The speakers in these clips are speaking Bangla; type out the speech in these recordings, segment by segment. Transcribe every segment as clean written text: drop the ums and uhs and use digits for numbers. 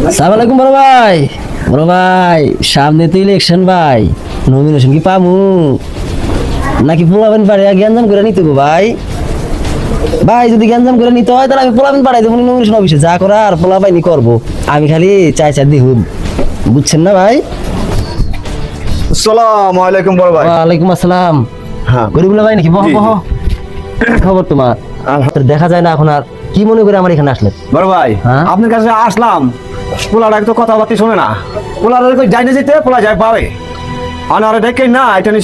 আসসালামু আলাইকুম বড় ভাই সামনে তো ইলেকশন ভাই, নমিনেশন কি পামু নাকি পোলাবেন পারে গ্যাঞ্জাম করে নিতে গো ভাই? ভাই যদি গ্যাঞ্জাম করে নিতে হয় তাহলে আমি পোলাবেন পাঠাই দেবো নমিনেশন অফিসে, যা করার পোলা পাইনি করবো, আমি খালি চাই দিহুন, বুঝছেন না ভাই? আসসালামু আলাইকুম বড় ভাই। ওয়ালাইকুম আসসালাম। হ্যাঁ গরিবুল্লাহ ভাই নাকি? বহ বহ, খবর তোমার? দেখা যায় না এখন আর, কি মনে করে আমার এখানে আসলে? বড় ভাই হ্যাঁ? আপনার কাছে আসলাম, পোলাটা তো কথাবার্তা শোনে না, পোলাটা কই যাই না যেতে পোলা যায় পাবে আনারে দেখে না, এটা নিয়ে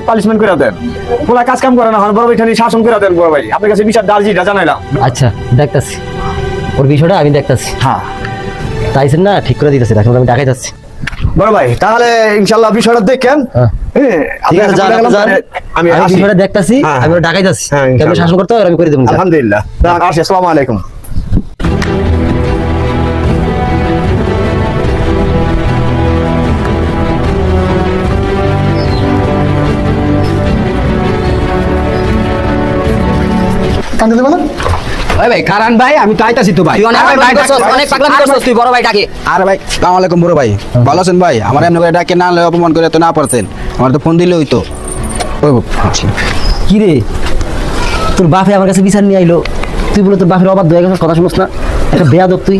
পানিশমেন্ট করে দেন। পোলা কাজ কাম করে না, বড় ভাই এটা নিয়ে শাসন করে দেন। বড় ভাই আপনার কাছে বিচার দার্জিটা জানাইলাম। আচ্ছা দেখতাছি, ওর বিষয়টা আমি দেখতাছি। হ্যাঁ তাইছেন না, ঠিক করে দিতেছি, দেখুন আমি ঢাকায় যাচ্ছি। বড় ভাই তাহলে ইনশাল্লাহ বিষয়টা দেখেন। হ্যাঁ। আপনি ঠিক আছে, যান, আপনি যান। আমি আমি আসি। বিষয়টা দেখতাছি, হ্যাঁ, আমি ওর ঢাকায় যাচ্ছি। হ্যাঁ, কেমন ইনশাআল্লাহ। শাসন করতে হবে আমি করে দেবো। আলহামদুলিল্লাহ, আসি। আসসালামু আলাইকুম। কান্দে দেবো না ভাই ভাই কারণ ভাই আমি তো আইতাছি তো ভাই। অনেক পাগলামি করছস তুই, বড় ভাই ডাকে। আরে ভাই আসসালামু আলাইকুম বড় ভাই, ভালো আছেন ভাই? আমার এমনি করে ডাকে না লয়, অপমান করে তো না পারতেন, আমার তো ফোন দিলে হইতো। ওই কি রে, তোর বাপে আমার কাছে বিচার নিয়ে আইলো, তুই বলে তোর বাপের অবাধ্য হয়ে গেছিস, কথা শুনস না? একটা বেয়াদব তুই।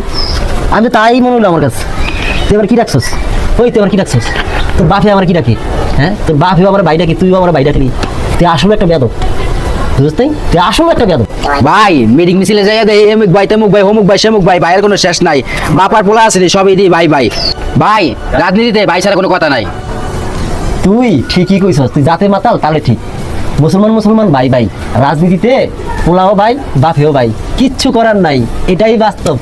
আমি তো তাই মনে হলো আমার কাছে। তুই এবার কি ডাকছস? ওই তুই এবার কি ডাকছস? তোর বাপে আমার কি ডাকে? হ্যাঁ, তোর বাপে আমার ভাই ডাকে, তুই আমার ভাই ডাকলি। তুই আসলে একটা বেয়াদব, বুঝতে? তুই আসলে একটা বেয়াদব। ভাই মিটিং মিছিলে যাই দেয় এমুক ভাই তেমুক ভাই হমুক ভাই সেমুক ভাই, ভাইয়ের কোনো শেষ নাই, বাপার পোলা আছে সবই দিই ভাই ভাই। ভাই রাজনীতিতে ভাই ছাড়া কোনো কথা নাই। তুই ঠিকই কইছস, তুই জাতে মাতাল তাহলে ঠিক। মুসলমান ভাই ভাই, রাজনীতিতে পোলাও ভাই বাপেও ভাই, কিচ্ছু করার নাই, এটাই বাস্তব।